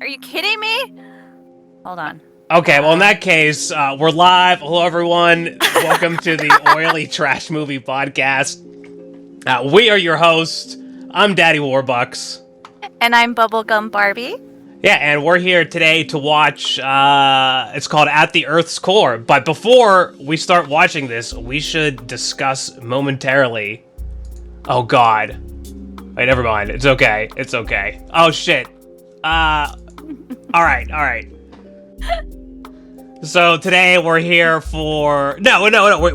Are you kidding me? Hold on. Okay, well, in that case, we're live. Hello, everyone. Welcome to the Oily Trash Movie Podcast. We are your hosts. I'm Daddy WarBux. And I'm Bublegum Barbie. Yeah, and we're here today to watch, it's called At the Earth's Core. But before we start watching this, we should discuss momentarily... Oh, God. Wait, never mind. It's okay. It's okay. Oh, shit. Alright. So today we're here for... No,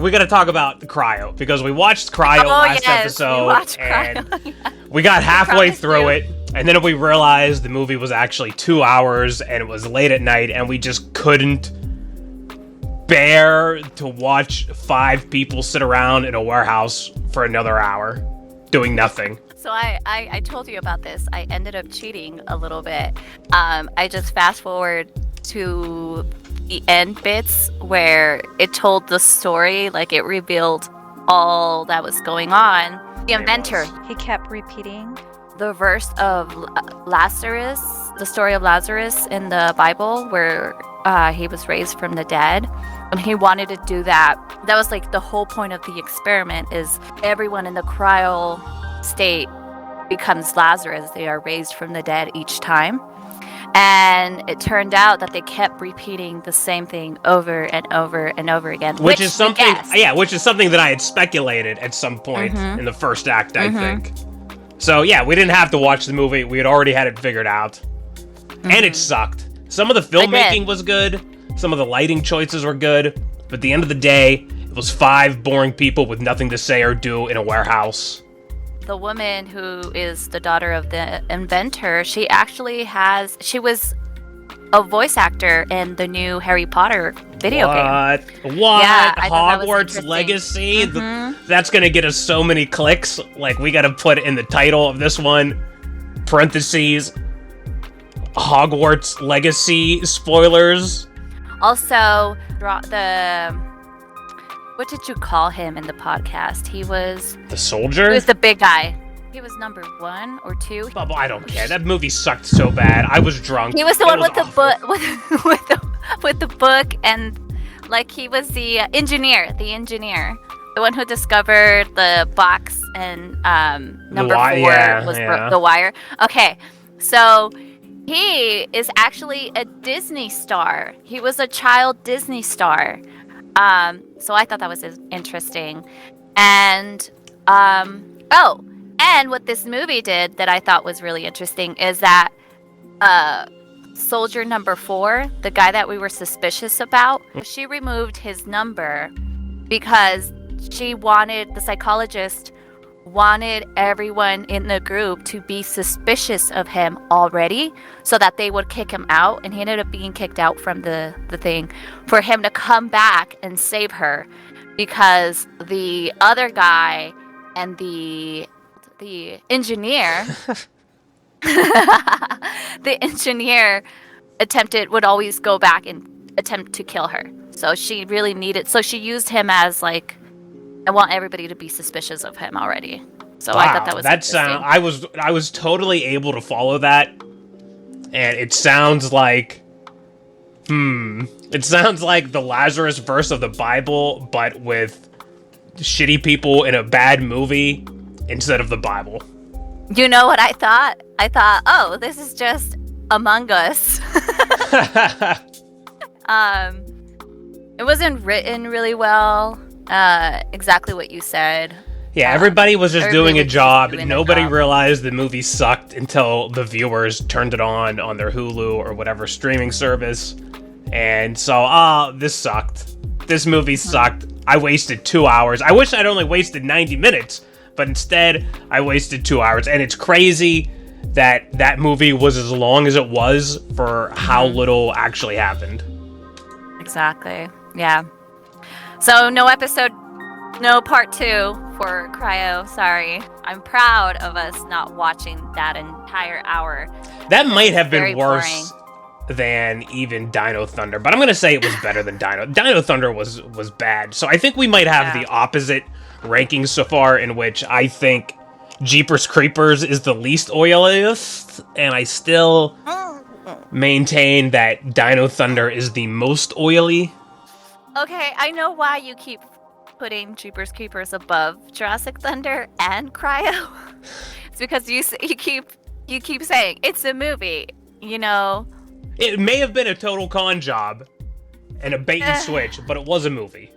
we gotta talk about Cryo, because we watched Cryo last episode, and we got halfway through it, and then we realized the movie was actually 2 hours, and it was late at night, and we just couldn't bear to watch 5 people sit around in a warehouse for another hour, doing nothing. So I told you about this. I ended up cheating a little bit. I just fast forward to the end bits where it told the story, like it revealed all that was going on. The inventor, he kept repeating the verse of Lazarus, the story of Lazarus in the Bible, where he was raised from the dead. And he wanted to do that. That was like the whole point of the experiment, is everyone in the cryo state becomes Lazarus. They are raised from the dead each time. And it turned out that they kept repeating the same thing over and over and over again. Which is something that I had speculated at some point in the first act, I think. So yeah, we didn't have to watch the movie. We had already had it figured out. And it sucked. Some of the filmmaking was good. Some of the lighting choices were good. But at the end of the day, it was 5 boring people with nothing to say or do in a warehouse. The woman who is the daughter of the inventor, she was a voice actor in the new Harry Potter video game. What? Yeah, Hogwarts Legacy? That's gonna get us so many clicks. Like, we gotta put in the title of this one, parentheses, Hogwarts Legacy spoilers. Also, what did you call him in the podcast? He was... The soldier? He was the big guy. He was number 1 or 2. Bubble, I don't care. That movie sucked so bad. I was drunk. He was the one with the book, with the book, and like he was the engineer, the one who discovered the box, and number 4 was the wire. Okay, so he is actually a Disney star. He was a child Disney star. So I thought that was interesting. And, and what this movie did that I thought was really interesting is that, soldier number 4, the guy that we were suspicious about, she removed his number because the psychologist wanted everyone in the group to be suspicious of him already so that they would kick him out, and he ended up being kicked out from the thing for him to come back and save her, because the other guy and the engineer the engineer would always go back and attempt to kill her. So she used him as like, I want everybody to be suspicious of him already. So wow, I thought that was interesting. I was totally able to follow that, and it sounds like the Lazarus verse of the Bible, but with shitty people in a bad movie instead of the Bible. You know what I thought? I thought, oh, this is just Among Us. It wasn't written really well. Exactly what you said. Yeah, everybody was just doing a job. Nobody realized the movie sucked until the viewers turned it on their Hulu or whatever streaming service. And so, this sucked. This movie sucked. I wasted 2 hours. I wish I'd only wasted 90 minutes, but instead, I wasted 2 hours. And it's crazy that movie was as long as it was for how little actually happened. Exactly. Yeah. So no part 2 for Cryo. Sorry. I'm proud of us not watching that entire hour. That might have been worse than even Dino Thunder, but I'm gonna say it was better than Dino Thunder was bad. So I think we might have the opposite rankings so far, in which I think Jeepers Creepers is the least oiliest, and I still maintain that Dino Thunder is the most oily. Okay, I know why you keep putting Jeepers Creepers above Jurassic Thunder and Cryo. It's because you keep saying it's a movie. You know. It may have been a total con job and a bait and switch, but it was a movie.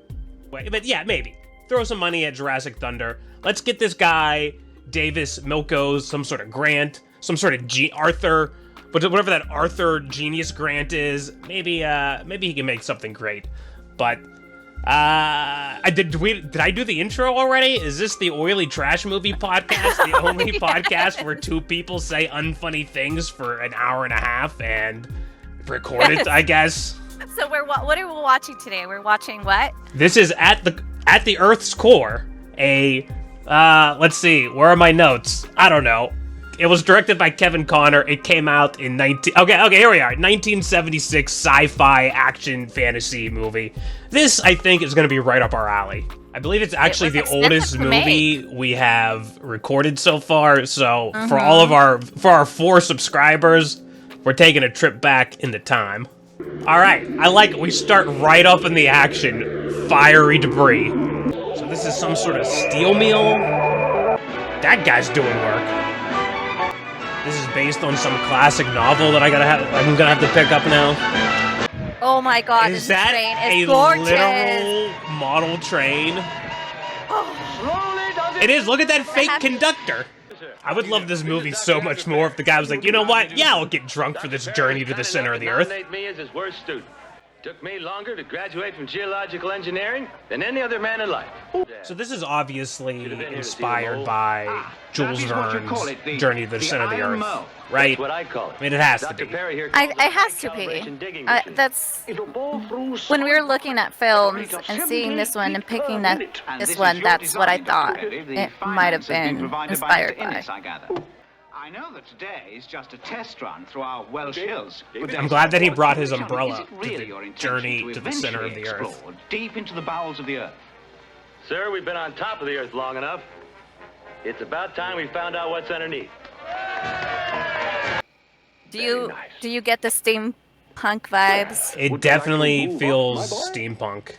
But yeah, maybe. Throw some money at Jurassic Thunder. Let's get this guy, Davis Milko's, some sort of grant, some sort of Arthur, whatever that Arthur Genius Grant is. Maybe he can make something great. But did I do the intro already? Is this the Oily Trash Movie podcast? The only podcast where two people say unfunny things for an hour and a half and record it, I guess. So what are we watching today? We're watching what? This is at the Earth's core. Let's see, where are my notes? I don't know. It was directed by Kevin Connor. It came out in Okay, here we are. 1976 sci-fi action fantasy movie. This, I think, is going to be right up our alley. I believe it's actually the oldest movie we have recorded so far. So for our 4 subscribers, we're taking a trip back into time. All right, I like it. We start right up in the action. Fiery debris. So this is some sort of steel meal. That guy's doing work. This is based on some classic novel that I'm gonna have to pick up now. Oh my god, is this that train is a gorgeous. literal model train? It is. Look at that fake conductor. I would love this movie so much more if the guy was like, you know what? Yeah, I'll get drunk for this journey to the center of the earth. Me as his worst student. Took me longer to graduate from geological engineering than any other man in life. So this is obviously inspired by Jules Verne's Journey to the Center of the Earth, right? That's what I call it. I mean, it has to be. It has to be. That's when we were looking at films and seeing this one and picking this one. That's what I thought it might have been inspired by. I know that today is just a test run through our Welsh hills. I'm glad that he brought his umbrella to the journey to the center of the earth. Deep into the bowels of the earth. Sir, we've been on top of the earth long enough. It's about time we found out what's underneath. Do you get the steampunk vibes? It definitely feels steampunk.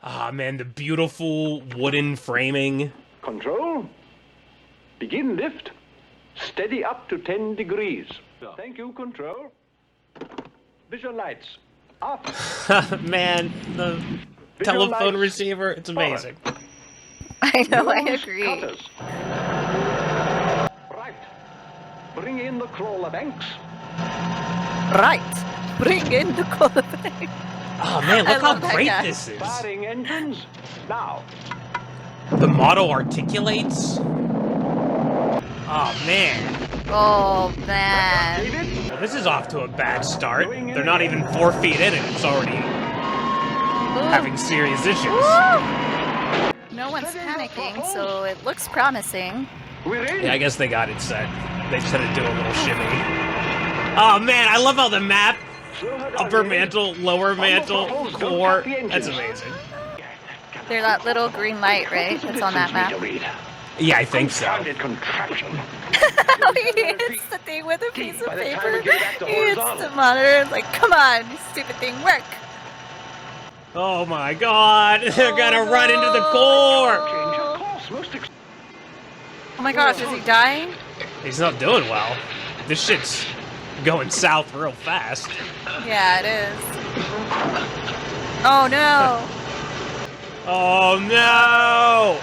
Ah, man, the beautiful wooden framing. Control. Begin lift. Steady up to 10 degrees. Thank you, Control. Visual lights. Up. Man, the telephone receiver, it's amazing. I know, I agree. Cutters. Right. Bring in the crawler banks. Right. Bring in the crawler banks. Oh man, look how great this is. Firing engines. Now. The model articulates. Oh man. Oh man. Well, this is off to a bad start. They're not even 4 feet in it. It's already having serious issues. No one's panicking, so it looks promising. Yeah, I guess they got it set. They just had to do a little shimmy. Oh man, I love how the map, upper mantle, lower mantle, core, that's amazing. There's that little green light, right? That's on that map. Yeah, I think so. He hits the thing with a piece of paper. He hits the monitor and like, come on, stupid thing, work. Oh my god, they're gonna run into the core! Oh my gosh, is he dying? He's not doing well. This shit's going south real fast. Yeah, it is. Oh no! Oh no!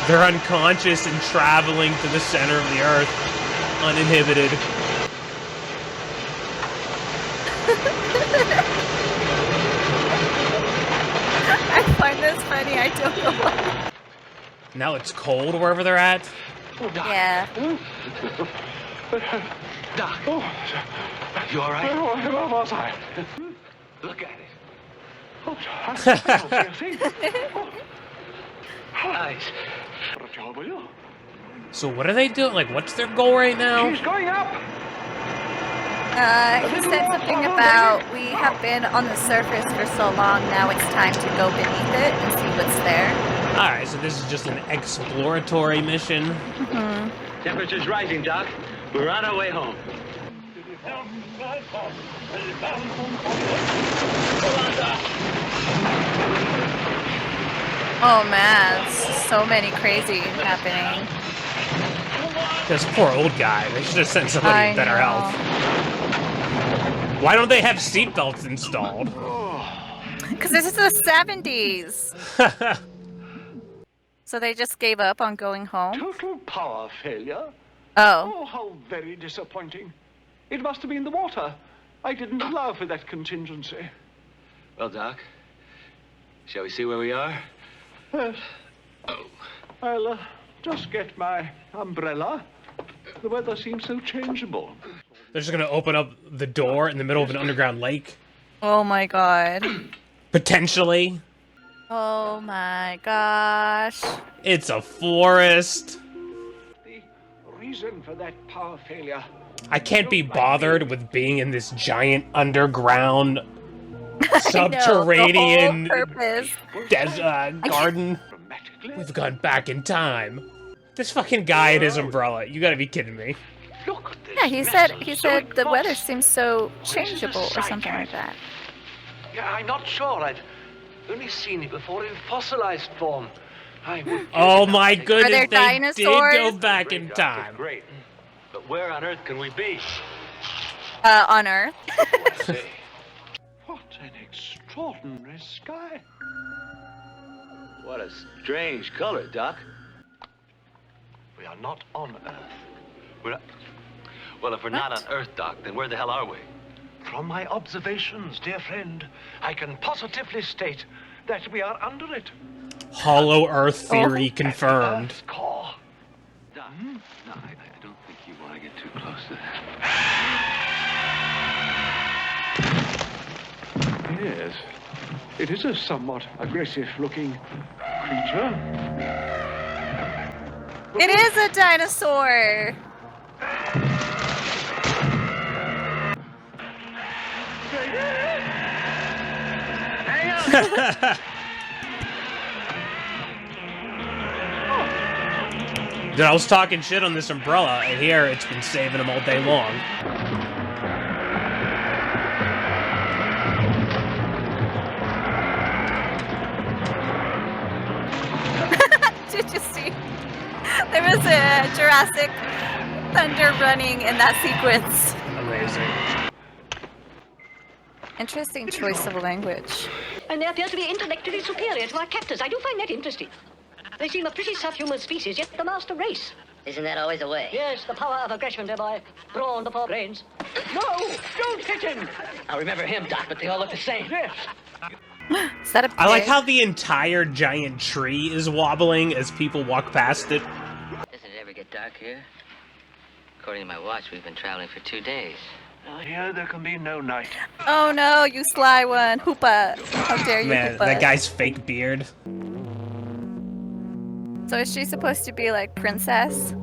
They're unconscious and traveling to the center of the earth, uninhibited. I find this funny, I don't know why. Now it's cold wherever they're at? Yeah. Doc. Oh, you all right? Where was I? Look at it. Oh, I don't see a thing. Nice. What a job are you? So what are they doing? Like, what's their goal right now? She's going up. He said something about we have been on the surface for so long, now it's time to go beneath it and see what's there. Alright, so this is just an exploratory mission. Temperature's rising, Doc. We're on our way home. Oh man, so many crazy happening. This poor old guy. They should have sent somebody in better health. Why don't they have seatbelts installed? Because this is the 70s. So they just gave up on going home? Total power failure? Oh. Oh, how very disappointing. It must have been the water. I didn't allow for that contingency. Well, Doc, shall we see where we are? Yes. I'll just get my umbrella. The weather seems so changeable. They're just gonna open up the door in the middle of an underground lake? Oh my god. Potentially. Oh my gosh. It's a forest. The reason for that power failure. I can't be bothered with being in this giant underground subterranean garden. We've gone back in time. This fucking guy and his umbrella. You gotta be kidding me. Look at this. Yeah, he said the weather seems so changeable or something like that. Yeah, I'm not sure. I've only seen it before in fossilized form. Oh my goodness, Are there they dinosaurs? did go back in time. Great. But where on earth can we be? On Earth. What an extraordinary sky. What a strange color, Doc. We are not on Earth. Well, if we're not on Earth, Doc, then where the hell are we? From my observations, dear friend, I can positively state that we are under it. Hollow Earth theory confirmed. Earth's core. Doc, no, I don't think you want to get too close to that. Yes. It is a somewhat aggressive-looking creature. It is a dinosaur. Dude, I was talking shit on this umbrella, and here it's been saving him all day long. Did you see? There was a Jurassic thunder running in that sequence. Amazing. Interesting choice of language. And they appear to be intellectually superior to our captors. I do find that interesting. They seem a pretty subhuman species, yet the master race. Isn't that always the way? Yes, the power of aggression, dear boy. Brawn before brains. No! Don't hit him! I remember him, Doc, but they all look the same. Yes. Is that a pig? I like how the entire giant tree is wobbling as people walk past it. Doesn't it ever get dark here? According to my watch, we've been traveling for 2 days. Here there can be no night. Oh no, you sly one. Hoopa. How dare you, Man, Hoopa. that guy's fake beard. So is she supposed to be like princess?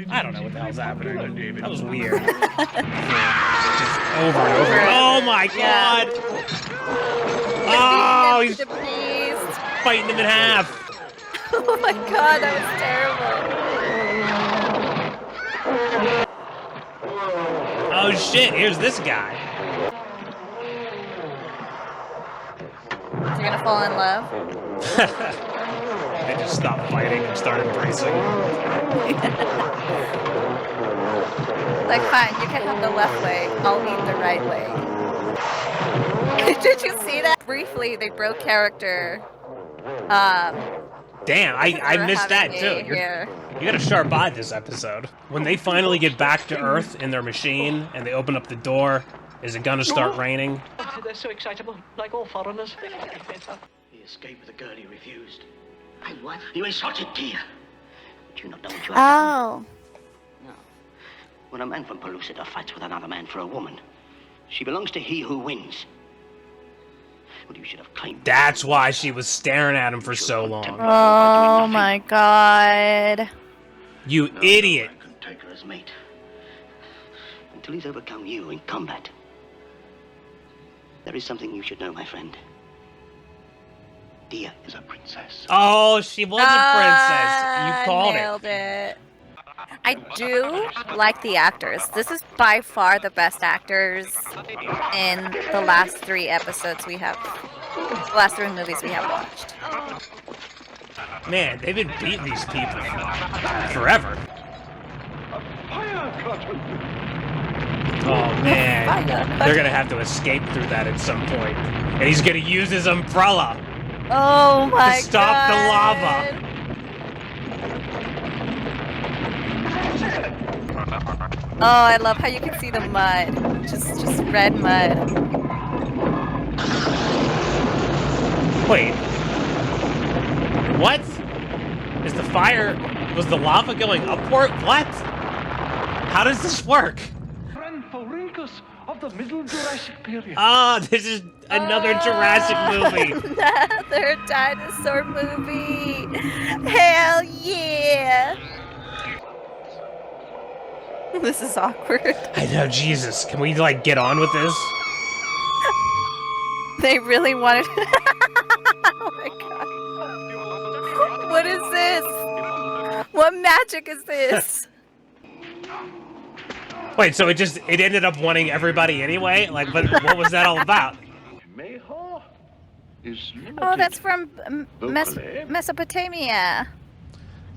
I don't know what the hell's happening. That was weird. Just over and over. Oh my god! Oh, he's fighting him in half. Oh my god, that was terrible. Oh shit, here's this guy. You're gonna fall in love? They just stopped fighting and started embracing. Like, fine, you can have the left leg. I'll need the right leg. Did you see that? Briefly, they broke character. Damn, I missed that too. Here. You got a sharp eye this episode. When they finally get back to Earth in their machine and they open up the door, is it gonna start raining? They're so excitable, like all foreigners. He escaped with a girl he refused. I what? You insulted dear. But you not know what you have Oh. No. When a man from Pellucidar fights with another man for a woman, she belongs to he who wins. Well, you should have claimed. That's why she was staring at him for so long. Oh my god. You idiot. No man can take her as mate. Until he's overcome you in combat. There is something you should know, my friend. dear is a princess. Oh, she was a princess. You called Nailed it. I do like the actors. This is by far the best actors in the last 3 episodes we have. The last 3 movies we have watched. Man, they've been beating these people forever. Fire curtain! Oh man, Fire. they're gonna have to escape through that at some point. And he's gonna use his umbrella Oh my to stop the God. lava. Oh, I love how you can see the mud. Just red mud. Wait. What? Is the fire... Was the lava going upward? What? How does this work? Rhynchorhynchus of the Middle Jurassic period. Ah, this is another Jurassic movie. Another dinosaur movie. Hell yeah. This is awkward. I know, Jesus. Can we, like, get on with this? They really wanted... Oh my God. What is this? What magic is this? Wait, so it ended up wanting everybody anyway? Like, what was that all about? Mayhaw is Oh, that's from Vocally. Mesopotamia.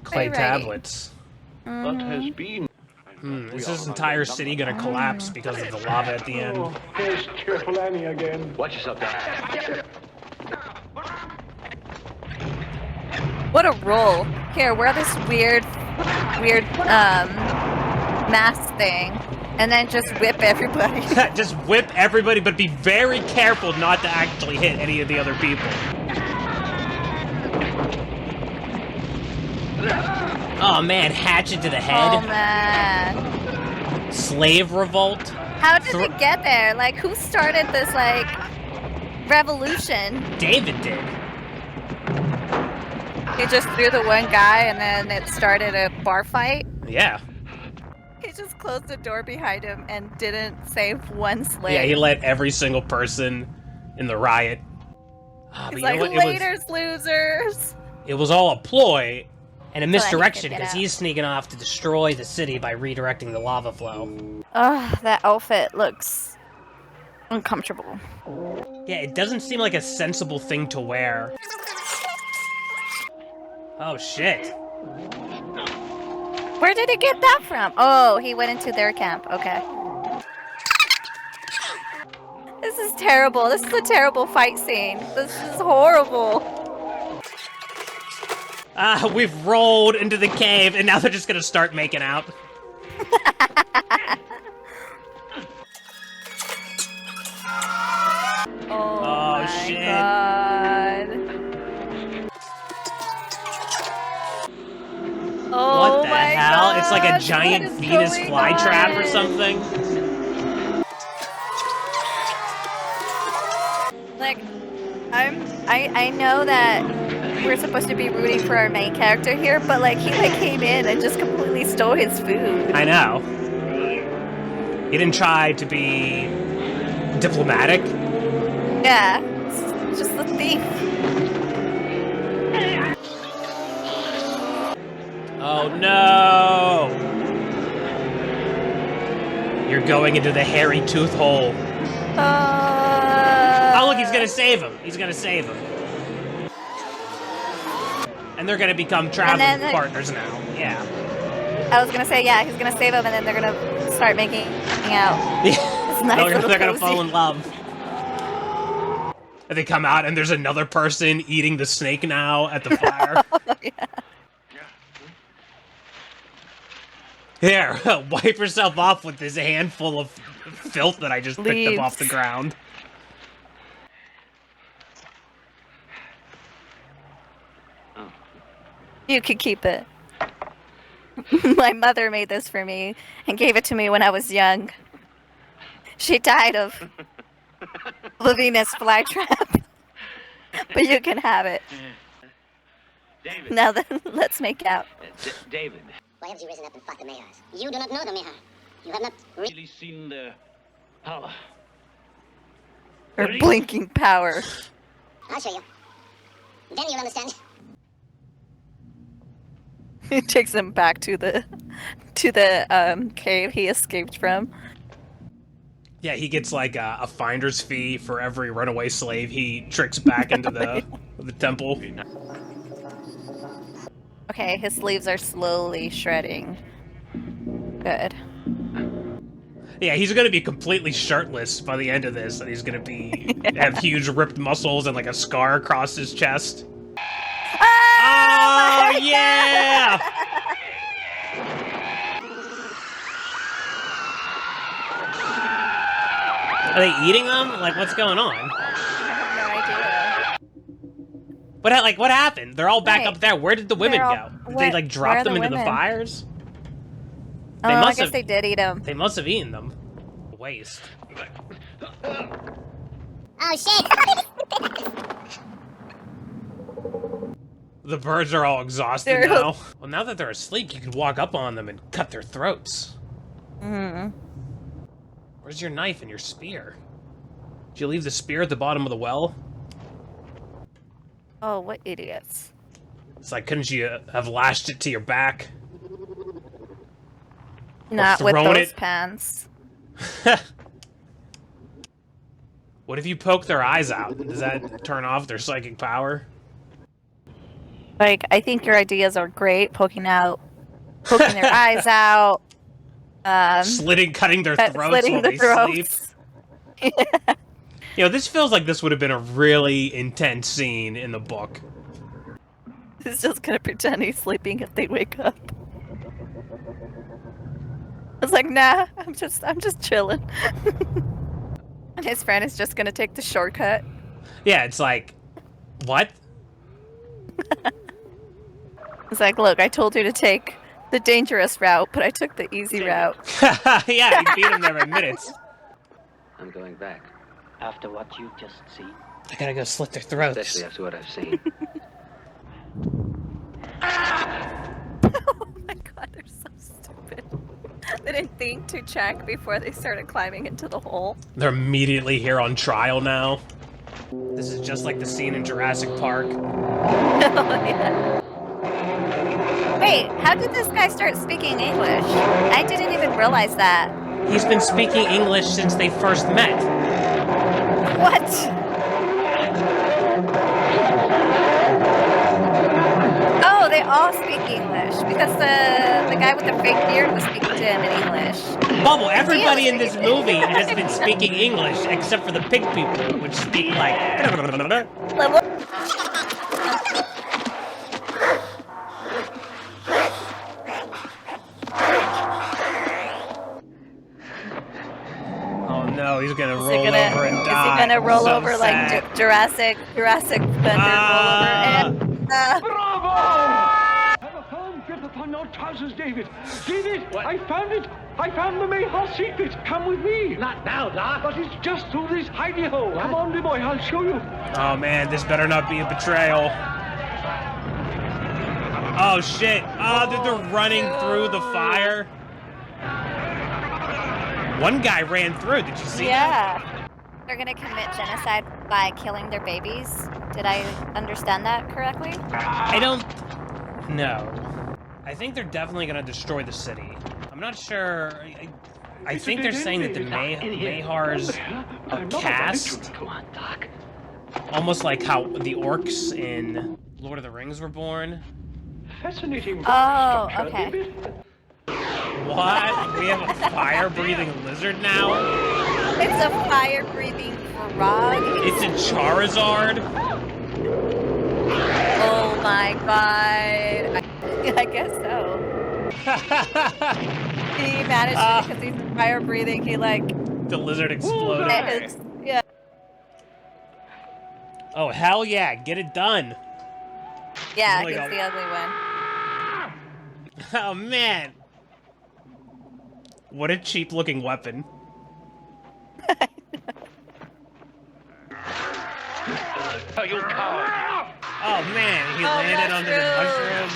Clay Right. tablets. What has been? Is this entire city gonna collapse because of the lava at the end? Oh, there's Cheerful Annie again. Watch yourself down. What a roll. Here, wear this weird mask thing, and then just whip everybody. Just whip everybody, but be very careful not to actually hit any of the other people. Oh man, hatchet to the head. Oh man. Slave revolt. How did it get there? Like, who started this, like, revolution? David did. He just threw the one guy and then it started a bar fight? Yeah. He just closed the door behind him and didn't save one slave. Yeah, he let every single person in the riot. He's like, laters, losers! It was all a ploy and a he misdirection could get because out. he's sneaking off to destroy the city by redirecting the lava flow. Ugh, that outfit looks uncomfortable. Yeah, it doesn't seem like a sensible thing to wear. Oh shit. Where did he get that from? Oh, he went into their camp. Okay. This is terrible. This is a terrible fight scene. This is horrible. We've rolled into the cave and now they're just gonna start making out. Oh my shit. God. Oh What the my hell? It's like a God, giant what is Venus going flytrap or on? something? Like, I know that we're supposed to be rooting for our main character here, but like he like came in and just completely stole his food. I know. He didn't try to be diplomatic. Yeah, it's just a thief. Oh no! You're going into the hairy tooth hole. Oh look, he's gonna save him. He's gonna save him. And they're gonna become traveling partners now. Yeah. I was gonna say, yeah, he's gonna save him, and then they're gonna start making out. It's nice they're gonna cozy. fall in love. And they come out and there's another person eating the snake now at the fire. Yeah. Here, wipe yourself off with this handful of filth that I just picked up off the ground. You could keep it. My mother made this for me and gave it to me when I was young. She died of the Venus flytrap. But you can have it. David. Now then, let's make out. David. Why haven't you risen up and fought the Mayhars? You do not know the Mayhar. You have not Really seen the power. Her blinking power. I'll show you. Then you'll understand. He takes him back to the cave he escaped from. Yeah, he gets like a finder's fee for every runaway slave he tricks back into the temple. Okay, his sleeves are slowly shredding. Good. Yeah, he's gonna be completely shirtless by the end of this, and he's gonna be have huge ripped muscles and like a scar across his chest. Oh yeah! Are they eating them? Like, what's going on? I have no idea. What what happened? They're all back Right. up there. Where did the women go? Did they like where drop are them the into the women? fires? Oh, I guess they did eat them. They must have eaten them. Waste. Oh, shit! The birds are all exhausted They're- now. Well, now that they're asleep, you can walk up on them and cut their throats. Mm-hmm. Where's your knife and your spear? Did you leave the spear at the bottom of the well? Oh, what idiots. It's like, couldn't you have lashed it to your back? Not with thrown those it. pants. What if you poke their eyes out? Does that turn off their psychic power? Like, I think your ideas are great. Poking their eyes out. Cutting their throats slitting while the they throats. sleep. You know, this feels like this would have been a really intense scene in the book. He's just gonna pretend he's sleeping if they wake up. I was like, nah, I'm just chilling. And his friend is just gonna take the shortcut. Yeah, it's like, what? It's like, look, I told you to take the dangerous route, but I took the easy route. Yeah, he beat him there in minutes. I'm going back, After what you've just seen. I gotta go slit their throats. especially after what I've seen. Oh my god, they're so stupid. They didn't think to check before they started climbing into the hole. They're immediately here on trial now. This is just like the scene in Jurassic Park. Yeah. Wait, how did this guy start speaking English? I didn't even realize that. He's been speaking English since they first met. What? Oh, they all speak English because the guy with the fake beard was speaking to him in English. Bubble, everybody in this movie has been speaking English except for the pig people, which speak like... Oh no, he's gonna roll over and die. Is he gonna roll So over sad. like Jurassic Thunder roll over and Bravo! Have a firm grip upon your trousers, David. David, I found it. I found the Mayhaw secret. Come with me. Not now, Doc. But it's just through this hidey hole. Come on, dear boy, I'll show you. Oh man, this better not be a betrayal. Oh shit. Oh, they're running through the fire. One guy ran through, did you see that? yeah. They're gonna commit genocide by killing their babies. Did I understand that correctly? I don't... No. I think they're definitely gonna destroy the city. I'm not sure... I think they're saying that the Mayhars are caste. Come on, Doc. Almost like how the orcs in Lord of the Rings were born. Fascinating rock Oh, structure, okay. David. What? We have a fire-breathing lizard now? It's a fire-breathing frog. It's a Charizard? Oh my god. I guess so. He managed to, because he's fire-breathing, he like... The lizard exploded. Yeah. Oh, hell yeah, get it done. Yeah, Like he's a- the ugly one. Oh, man. What a cheap-looking weapon. Oh, you coward! Oh, man, he landed under the mushrooms.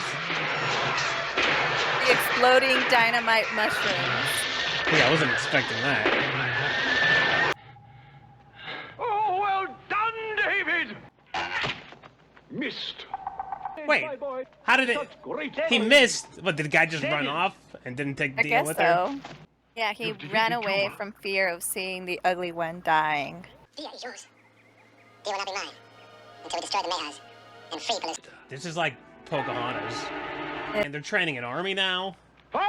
The exploding dynamite mushrooms. Yeah, I wasn't expecting that. Oh, well done, David. Missed How did it? Such great He missed. What, did the guy just run off and didn't take the I deal guess with her? so. Yeah, he ran away from fear of seeing the ugly one dying. Dia is yours. Dia will not be mine until we destroy the Mayhaws and free Pellucidar. This is like Pocahontas. And they're training an army now. Now,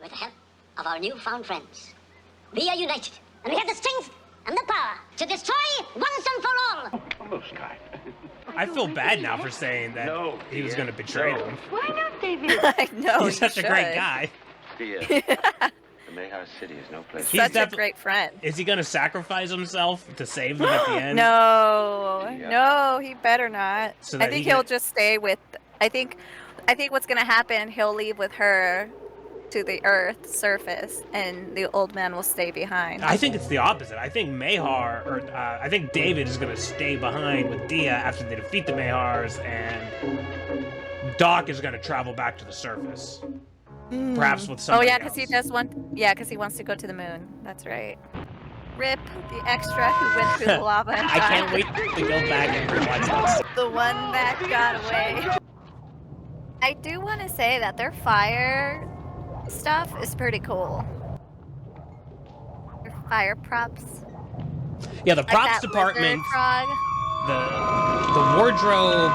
with the help of our newfound friends, we are united, and we have the strength and the power to destroy once and for all. Oh, Sky. I feel bad now for saying that he was going to betray them. Why not, David? I know. He's such a great guy. The Mayhaw City is no place. Such a great friend. Is he going to sacrifice himself to save them at the end? No, he better not. So I that think he he'll can- just stay with. I think what's gonna happen. He'll leave with her to the Earth's surface, and the old man will stay behind. I think it's the opposite. I think I think David is going to stay behind with Dia after they defeat the Mayhars, and Doc is going to travel back to the surface. Perhaps with Oh somebody yeah, because he else. does want. Yeah, because he wants to go to the moon. That's right. Rip the extra who went through the lava. And I can't wait to go back and rewatch this. The one that got away. I do want to say that their fire stuff is pretty cool. Their fire props. Yeah, the Like props that department, lizard frog. the wardrobe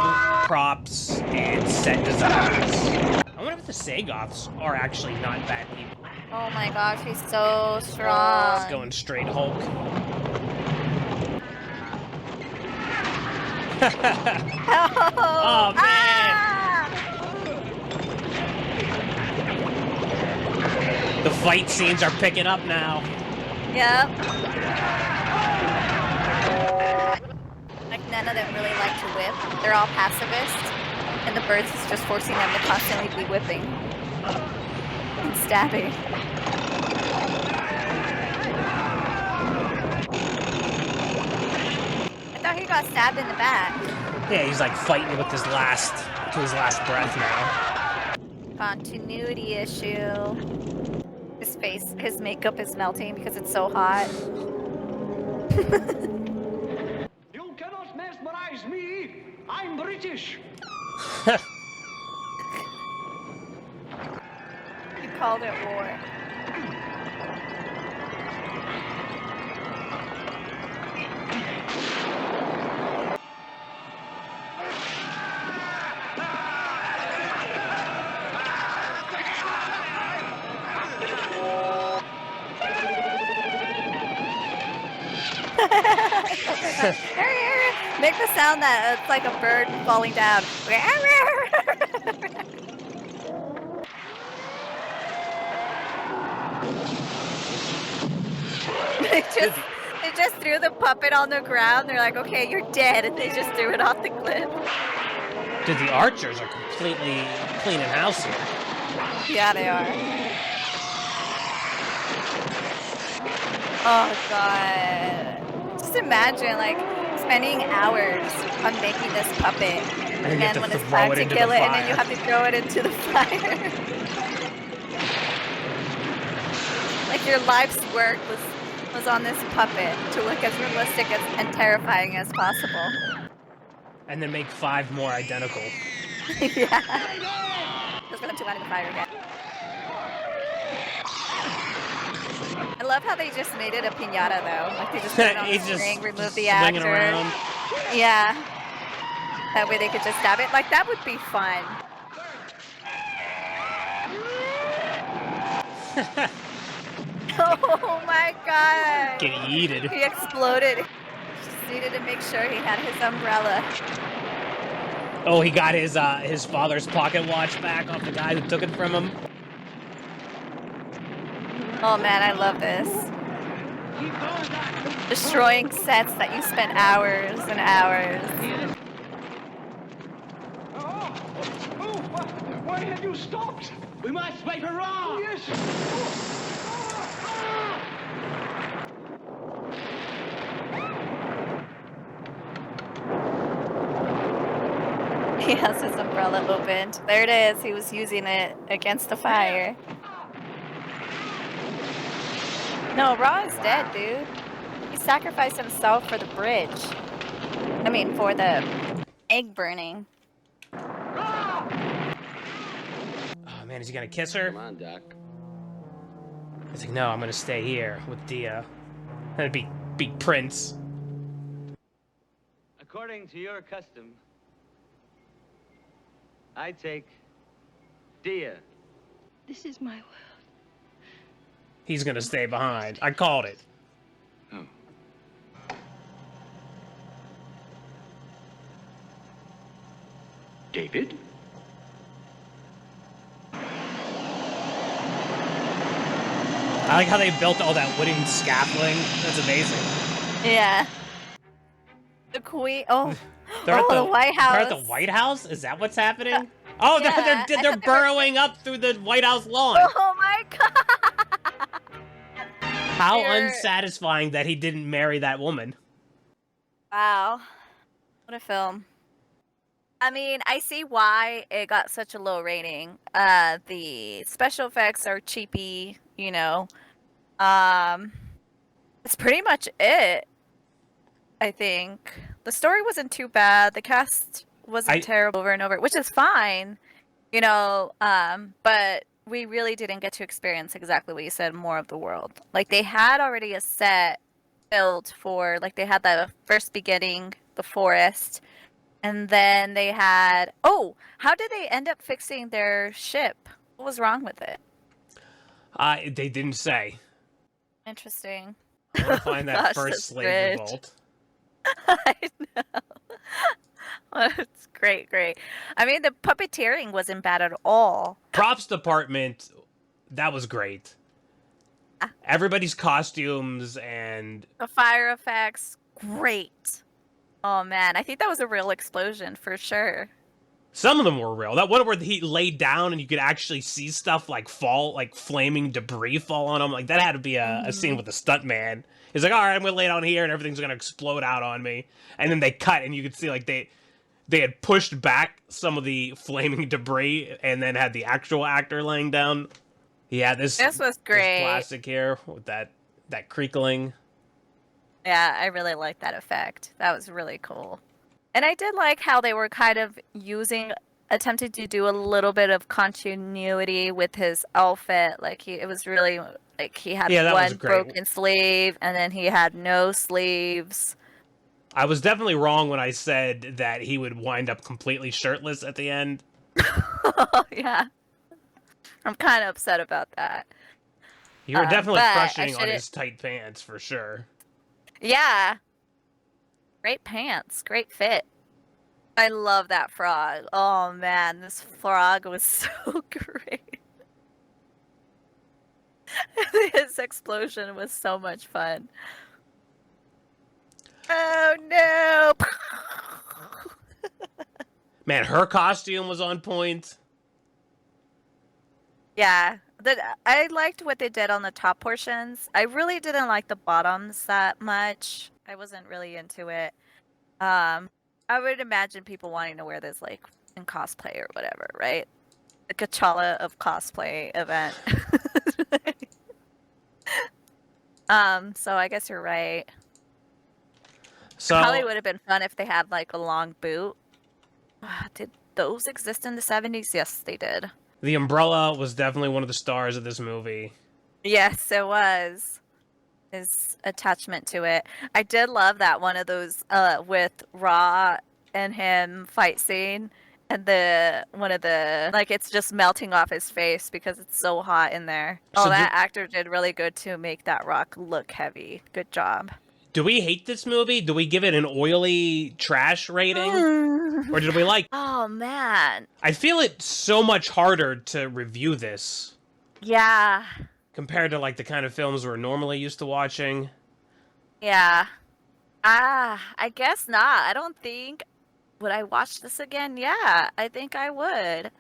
props, and set designs. I wonder if the Sagoths are actually not bad people. Oh my gosh, he's so strong. He's going straight Hulk. Oh man! The fight scenes are picking up now. Yep. Like none of them really like to whip. They're all pacifists, and the birds is just forcing them to constantly be whipping and stabbing. I thought he got stabbed in the back. Yeah, he's like fighting with his last breath now. Continuity issue. His face, his makeup is melting because it's so hot. You cannot mesmerize me. I'm British. You called it war. Make the sound that it's like a bird falling down. They just threw the puppet on the ground. They're like, okay, you're dead. And they just threw it off the cliff. Dude, the archers are completely cleaning house here. Yeah, they are. Oh, God. Just imagine, like, spending hours on making this puppet. And you have then to when it's throw time it to into kill the it, and then you fire. have to throw it into the fire. Like, your life's work was on this puppet to look as realistic and terrifying as possible. And then make 5 more identical. Yeah. Just put them 2 out in the fire again. I love how they just made it a piñata, though. Like, they just put it on He's the just string, remove the swinging actor. around. Yeah. That way they could just stab it. Like, that would be fun. Oh my god! Get yeeted. He exploded. Just needed to make sure he had his umbrella. Oh, he got his father's pocket watch back off the guy who took it from him. Oh man, I love this. Destroying sets that you spent hours and hours. Why have you stopped? We must right or wrong. Yes. He has his umbrella opened. There it is. He was using it against the fire. No, Ra is dead, dude. He sacrificed himself for the bridge. I mean, for the egg burning. Oh man, is he gonna kiss her? Come on, Doc. He's like, no, I'm gonna stay here with Dia. And be Prince. According to your custom, I take Dia. This is my world. He's gonna stay behind. I called it. Oh. David? I like how they built all that wooden scaffolding. That's amazing. Yeah. The Queen. Oh, They're at the White House. They're at the White House? Is that what's happening? Oh, yeah, I they're thought they burrowing up through the White House lawn. Oh my god! How unsatisfying that he didn't marry that woman. Wow. What a film. I mean, I see why it got such a low rating. The special effects are cheapy, you know. It's pretty much it. I think the story wasn't too bad. The cast wasn't terrible over and over, which is fine, you know. But we really didn't get to experience exactly what you said, more of the world. Like they had already a set built for, like they had the first beginning, the forest, and then they had. Oh, how did they end up fixing their ship? What was wrong with it? They didn't say. Interesting. I want to find that Gosh, first that's slave great. revolt. I know. It's great. I mean, the puppeteering wasn't bad at all. Props department, that was great. Everybody's costumes and The fire effects, great. Oh man, I think that was a real explosion for sure. some of them were real. That one where he laid down and you could actually see stuff like fall, like flaming debris fall on him. Like that had to be a scene with a stuntman. He's like, all right, I'm gonna lay down here and everything's gonna explode out on me. And then they cut and you could see like they had pushed back some of the flaming debris and then had the actual actor laying down. Yeah, this was great. This plastic here with that creakling. Yeah, I really liked that effect. That was really cool. And I did like how they were kind of attempting to do a little bit of continuity with his outfit. Like it was really like he had one broken sleeve and then he had no sleeves. I was definitely wrong when I said that he would wind up completely shirtless at the end. Yeah. I'm kind of upset about that. You were definitely crushing on his tight pants for sure. Yeah. Great pants. Great fit. I love that frog. Oh man, this frog was so great. His explosion was so much fun. Oh no! Man, her costume was on point. Yeah, I liked what they did on the top portions. I really didn't like the bottoms that much. I wasn't really into it. I would imagine people wanting to wear this like in cosplay or whatever, right? The Coachella of cosplay event. So I guess you're right. So Probably would have been fun if they had like a long boot. Did those exist in the 70s? Yes, they did. The umbrella was definitely one of the stars of this movie. Yes, it was. His attachment to it. I did love that one of those with Raw and him fight scene, and one of the like it's just melting off his face because it's so hot in there. So that actor did really good to make that rock look heavy. Good job. Do we hate this movie? Do we give it an oily trash rating? Or did we like? Oh man. I feel it's so much harder to review this. Yeah. Compared to like the kind of films we're normally used to watching. Yeah. I guess not. I don't think. Would I watch this again? Yeah, I think I would.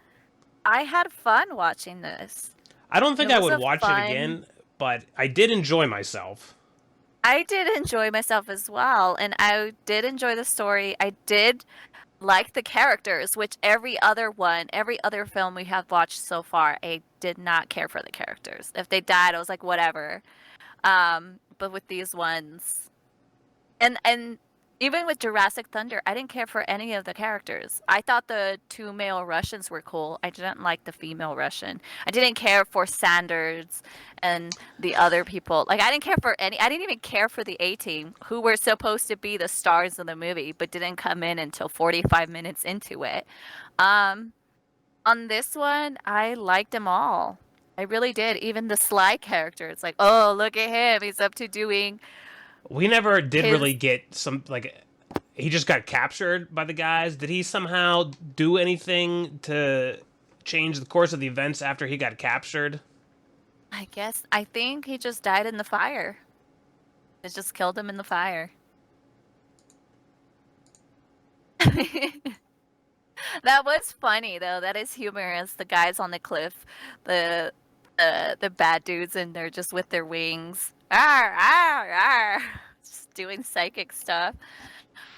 I had fun watching this. I don't think I would watch it again, but I did enjoy myself. I did enjoy myself as well, and I did enjoy the story. I did like the characters, which every other film we have watched so far, I did not care for the characters. If they died, I was like, whatever. But with these ones, and Even with Jurassic Thunder, I didn't care for any of the characters. I thought the 2 male Russians were cool. I didn't like the female Russian. I didn't care for Sanders and the other people. Like, I didn't care for any. I didn't even care for the A-Team, who were supposed to be the stars of the movie, but didn't come in until 45 minutes into it. Um, on this one, I liked them all. I really did. Even the Sly character. It's like, oh, look at him. He's up to doing We never did his really get some, like, he just got captured by the guys. Did he somehow do anything to change the course of the events after he got captured? I think he just died in the fire. It just killed him in the fire. That was funny though. That is humorous. The guys on the cliff, the the bad dudes, and they're just with their wings, arr, arr, arr, just doing psychic stuff.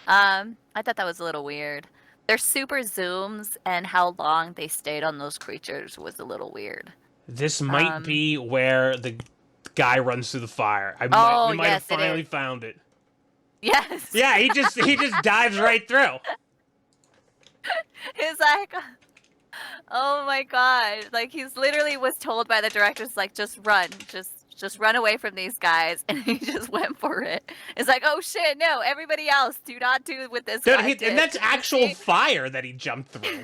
I thought that was a little weird. Their super zooms and how long they stayed on those creatures was a little weird. This might be where the guy runs through the fire. We might have yes, it finally is. found it. Yes. Yeah, he just dives right through. He's like, oh my god! Like he's literally was told by the directors, like, just run, just run away from these guys, and he just went for it. It's like, oh shit, no! Everybody else, do not do what this guy did. And that's actual fire that he jumped through.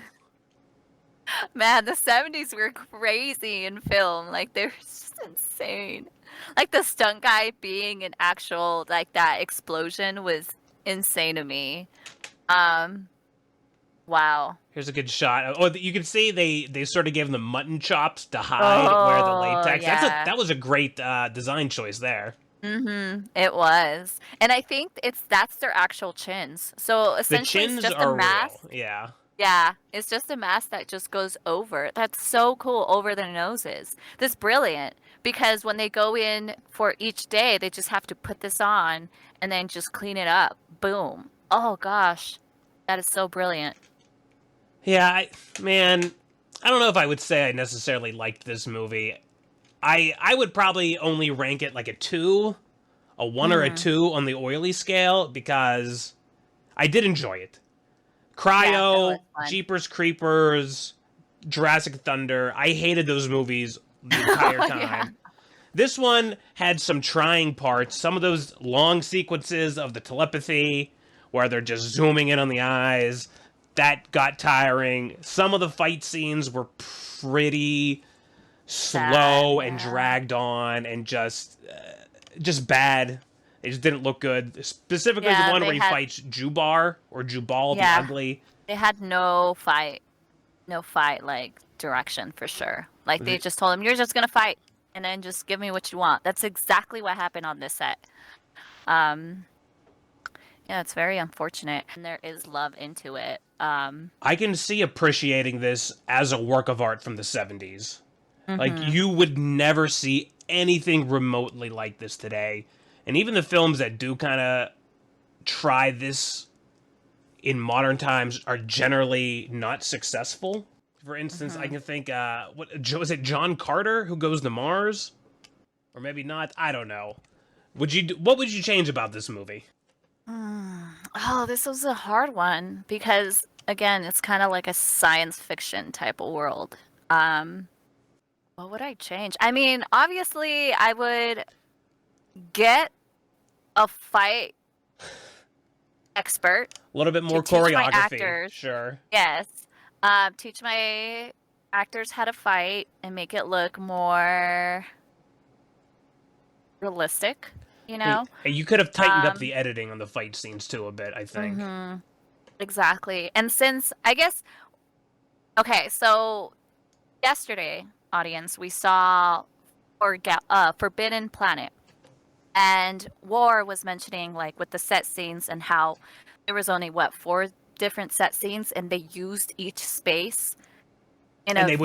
Man, the 70s were crazy in film. Like they're just insane. Like the stunt guy being an actual, like, that explosion was insane to me. Wow. Here's a good shot. Oh, you can see they sort of gave him the mutton chops to hide where the latex. Yeah. That was a great design choice there. Mm-hmm. It was. And I think that's their actual chins. So The essentially chins it's just are a mask. real. Yeah. Yeah, it's just a mask that just goes over. That's so cool, over their noses. That's brilliant because when they go in for each day, they just have to put this on and then just clean it up. Boom. Oh gosh. That is so brilliant. Yeah, I don't know if I would say I necessarily liked this movie. I would probably only rank it like a 2, a 1 or a 2 on the oily scale because I did enjoy it. Cryo, that was fun. Jeepers Creepers, Jurassic Thunder. I hated those movies the entire time. Yeah. This one had some trying parts. Some of those long sequences of the telepathy where they're just zooming in on the eyes, that got tiring. Some of the fight scenes were pretty slow and dragged on and just bad. It just didn't look good. Specifically, the one where he fights Jubar or Jubal the Ugly. They had no fight, like, direction for sure. Like, they just told him, you're just gonna fight, and then just give me what you want. That's exactly what happened on this set. Yeah, it's very unfortunate, and there is love into it. I can see appreciating this as a work of art from the 70s. Like, you would never see anything remotely like this today. And even the films that do kind of try this in modern times are generally not successful. For instance, I can think, was it John Carter who goes to Mars? Or maybe not, I don't know. What would you change about this movie? Oh, this was a hard one because, again, it's kind of like a science fiction type of world. What would I change? I mean, obviously, I would get a fight expert. A little bit more to teach my choreography. actors. Sure. Yes. Teach my actors how to fight and make it look more realistic, you know? And you could have tightened up the editing on the fight scenes too a bit, I think. Exactly. And since, I guess, okay, so yesterday, audience, we saw Forbidden Planet. And War was mentioning, like, with the set scenes and how there was only, 4 different set scenes, and they used each space in and they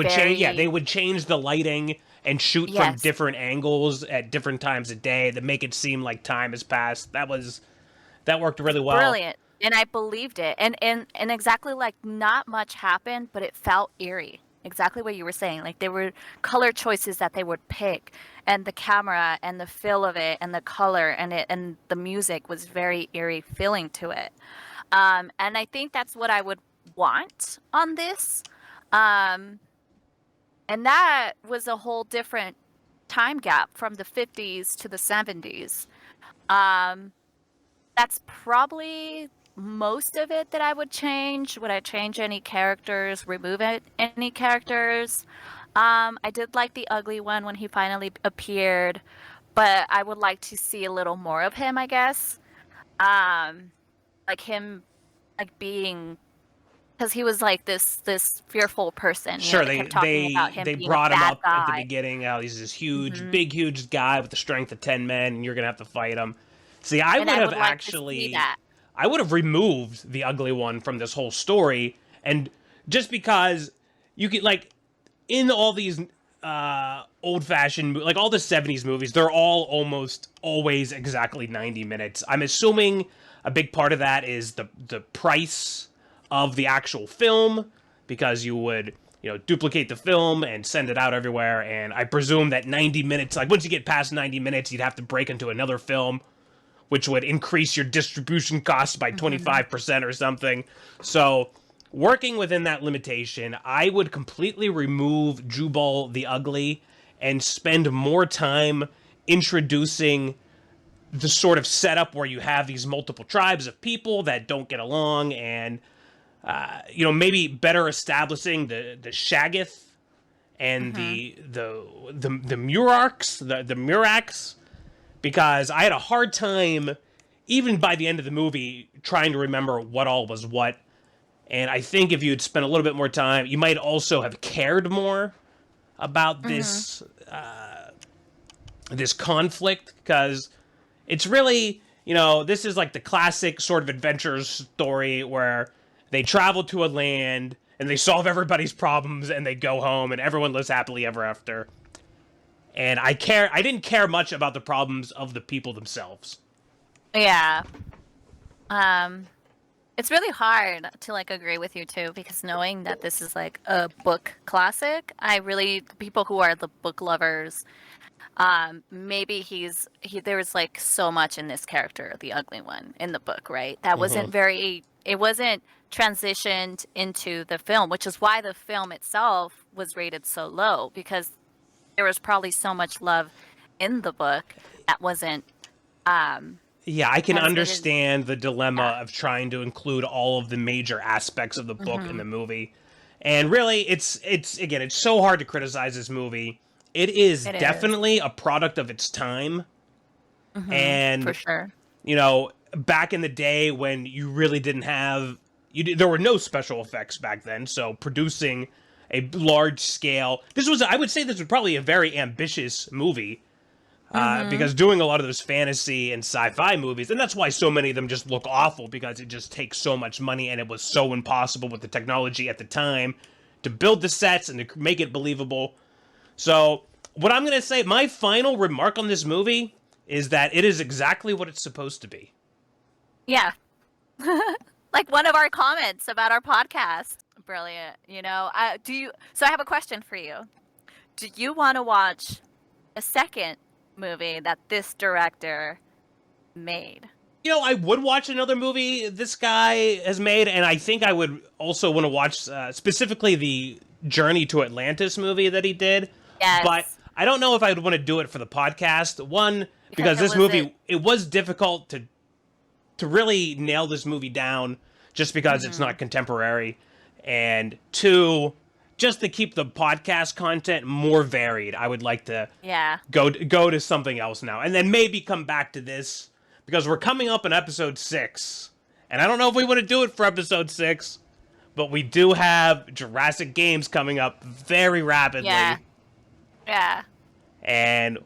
would change the lighting and shoot from different angles at different times of day to make it seem like time has passed. That worked really well. Brilliant. And I believed it. And exactly, like, not much happened, but it felt eerie. exactly what you were saying. Like, there were color choices that they would pick, and the camera and the feel of it and the color and the music was very eerie feeling to it. And I think that's what I would want on this. Um, and that was a whole different time gap from the 50s to the 70s. That's probably most of it that I would change. Would I change any characters, remove any characters? I did like the ugly one when he finally appeared, but I would like to see a little more of him, I guess. Like him, like being, because he was like this fearful person. Sure, they kept talking about him they being brought a him bad up at the guy. beginning. How he's this huge, big, huge guy with the strength of 10 men, and you're gonna have to fight him. See, I would have Like to see that. I would have removed the ugly one from this whole story, and just because you could, like, in all these old-fashioned, like all the 70s movies, they're all almost always exactly 90 minutes. I'm assuming a big part of that is the price of the actual film, because you would, duplicate the film and send it out everywhere, and I presume that 90 minutes, like, once you get past 90 minutes, you'd have to break into another film, which would increase your distribution costs by 25% or something. So, working within that limitation, I would completely remove Jubal the Ugly and spend more time introducing the sort of setup where you have these multiple tribes of people that don't get along, and maybe better establishing the Shaggoth and the Murarks, the Muraks, because I had a hard time, even by the end of the movie, trying to remember what all was what. And I think if you had spent a little bit more time, you might also have cared more about this this conflict, because it's really, this is like the classic sort of adventure story where they travel to a land and they solve everybody's problems and they go home and everyone lives happily ever after. And I didn't care much about the problems of the people themselves. Yeah. It's really hard to like agree with you too, because knowing that this is like a book classic, people who are the book lovers, maybe there was like so much in this character, the ugly one, in the book, right? That wasn't it wasn't transitioned into the film, which is why the film itself was rated so low, because there was probably so much love in the book that wasn't. Yeah, I can understand the dilemma of trying to include all of the major aspects of the book in the movie. And really, it's so hard to criticize this movie. It is definitely a product of its time. And for sure. Back in the day when you really didn't have there were no special effects back then, so producing a large scale, I would say this was probably a very ambitious movie. Because doing a lot of those fantasy and sci-fi movies, and that's why so many of them just look awful, because it just takes so much money, and it was so impossible with the technology at the time to build the sets and to make it believable. So, what I'm going to say, my final remark on this movie is that it is exactly what it's supposed to be. Yeah. Like one of our comments about our podcast. Brilliant. So I have a question for you. Do you want to watch a second movie that this director made? I would watch another movie this guy has made, and I think I would also want to watch specifically the Journey to Atlantis movie that he did. Yes. But I don't know if I would want to do it for the podcast. One, because this movie, it was difficult to really nail this movie down, just because it's not contemporary. And two, just to keep the podcast content more varied, I would like to go to something else now, and then maybe come back to this, because we're coming up in episode 6, and I don't know if we want to do it for episode 6, but we do have Jurassic Games coming up very rapidly. Yeah. And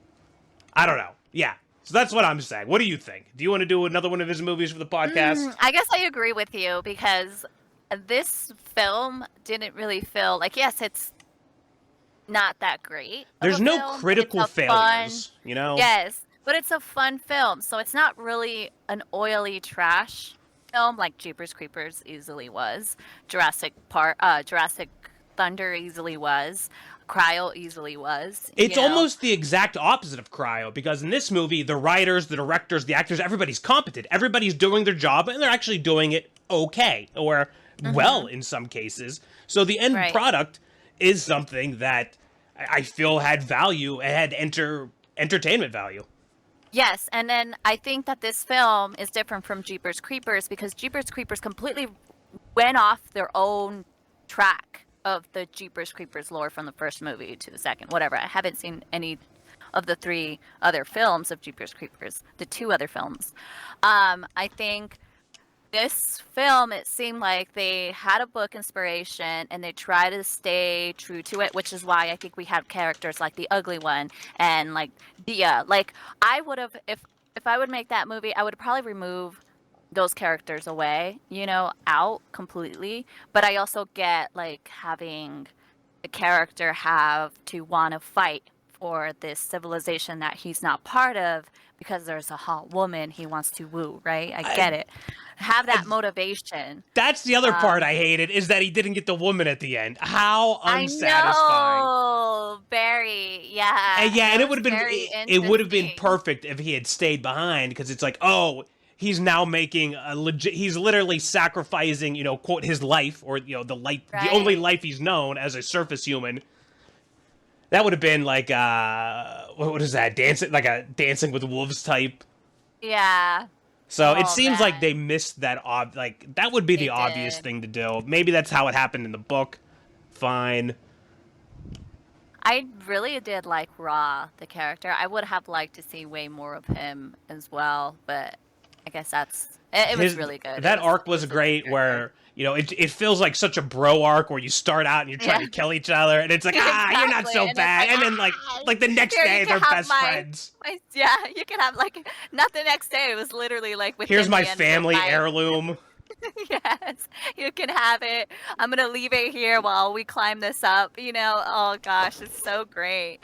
I don't know. Yeah. So that's what I'm saying. What do you think? Do you want to do another one of his movies for the podcast? I guess I agree with you, because this film didn't really feel like, yes, it's not that great. There's no critical failures, Yes, but it's a fun film, so it's not really an oily trash film like Jeepers Creepers easily was. Jurassic Thunder easily was. Cryo easily was. It's almost the exact opposite of Cryo, because in this movie, the writers, the directors, the actors, everybody's competent. Everybody's doing their job, and they're actually doing it okay, or well in some cases. So the end product is something that I feel had value, and had entertainment value. Yes, and then I think that this film is different from Jeepers Creepers, because Jeepers Creepers completely went off their own track of the Jeepers Creepers lore from the first movie to the second, whatever. I haven't seen any of the 3 other films of Jeepers Creepers, the 2 other films. I think this film, it seemed like they had a book inspiration and they tried to stay true to it, which is why I think we have characters like the ugly one and like Dia. Like, I would have, if I would make that movie, I would probably remove those characters away, out completely. But I also get like having the character have to want to fight for this civilization that he's not part of because there's a hot woman he wants to woo, right? I get it. Have that motivation. That's the other part I hated, is that he didn't get the woman at the end. How unsatisfying. I know, Barry. Yeah. And it would have been perfect if he had stayed behind, because it's like, oh, he's now making he's literally sacrificing, quote, his life, or, the only life he's known as a surface human. That would have been like, what is that? Dancing with Wolves type. Yeah. So it seems like they missed that, that would be the obvious thing to do. Maybe that's how it happened in the book. Fine. I really did like Ra, the character. I would have liked to see way more of him as well, but I guess it was really good. That arc was great, where, it feels like such a bro arc where you start out and you're trying to kill each other, and it's like, exactly. You're not so bad. And then, like the next day, they're best friends. You can have, not the next day. It was literally like, here's my family heirloom. Yes, you can have it. I'm going to leave it here while we climb this up. Oh gosh, it's so great.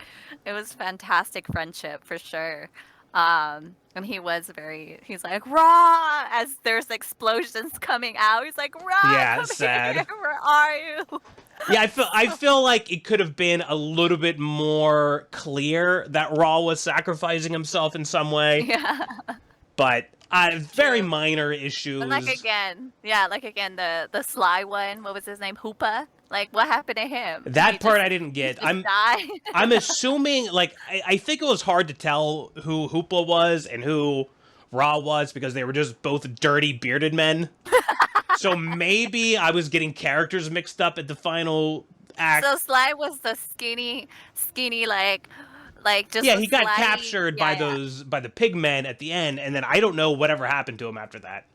It was fantastic friendship for sure. And he's like, Raw, as there's explosions coming out. He's like, Raw, come sad. Here. Where are you? Yeah, I feel like it could have been a little bit more clear that Raw was sacrificing himself in some way. Yeah. But very minor issues. And the sly one, what was his name? Hoopa? Like, what happened to him? That part I didn't get. I'm assuming, I think it was hard to tell who Hoopa was and who Ra was, because they were just both dirty, bearded men. So maybe I was getting characters mixed up at the final act. So Sly was the skinny, just he got captured by the pig men at the end, and then I don't know whatever happened to him after that.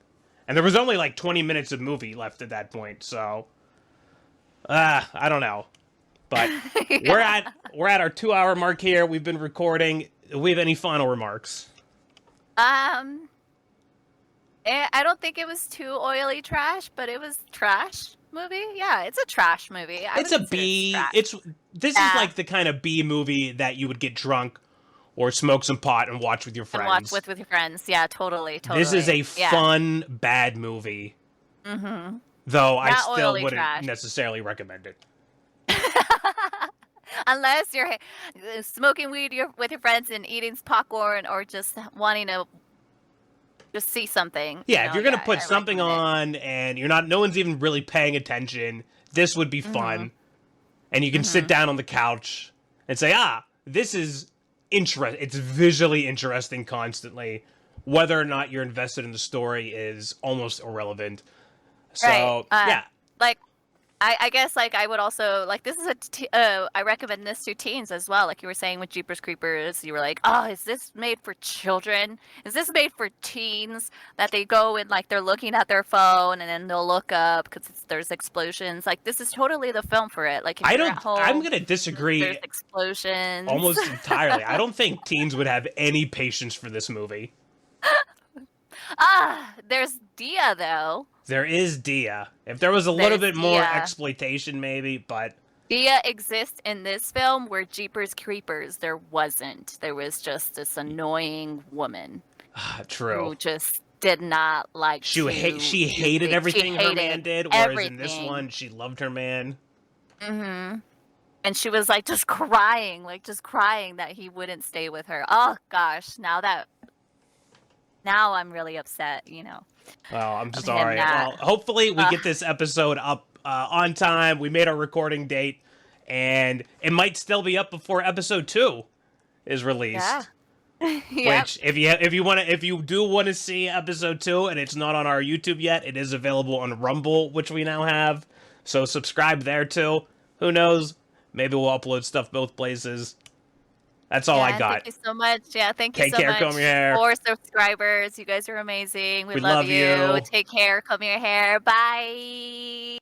And there was only 20 minutes of movie left at that point, so I don't know. But we're at our 2-hour mark here. We've been recording. Do we have any final remarks? I don't think it was too oily trash, but it was trash movie. Yeah, it's a trash movie. It's a B. This is like the kind of B movie that you would get drunk or smoke some pot and watch with your friends. And watch with your friends. Yeah, totally. This is a fun, bad movie. Mm-hmm. Though I still wouldn't necessarily recommend it. Unless you're smoking weed with your friends and eating popcorn, or just wanting to just see something. Yeah, if you're going to put something on and no one's even really paying attention, this would be fun. Mm-hmm. And you can sit down on the couch and say, this is interesting. It's visually interesting constantly. Whether or not you're invested in the story is almost irrelevant. So, yeah. I guess, I would also, this is I recommend this to teens as well. Like you were saying with Jeepers Creepers, you were like, oh, is this made for children? Is this made for teens? That they go and, they're looking at their phone and then they'll look up because there's explosions. This is totally the film for it. If you're at home, I'm going to disagree. There's explosions. Almost entirely. I don't think teens would have any patience for this movie. There's Dia, though. There is Dia. If there was a little bit more exploitation, maybe, but... Dia exists in this film where Jeepers Creepers, there wasn't. There was just this annoying woman. True. Who just did not like She hated everything her man did, whereas in this one, she loved her man. Mm-hmm. And she was like just crying that he wouldn't stay with her. Oh gosh, now I'm really upset, you know. Well, I'm of him sorry. not- Well, hopefully we get this episode up on time. We made our recording date, and it might still be up before episode 2 is released. Yeah. Yep. Which, if you do want to see episode 2 and it's not on our YouTube yet, it is available on Rumble, which we now have. So subscribe there too. Who knows? Maybe we'll upload stuff both places. That's all I got. Thank you so much. Yeah, thank you Take so care, much comb your hair. for subscribers. You guys are amazing. We We love love you. Take care, comb your hair. Bye.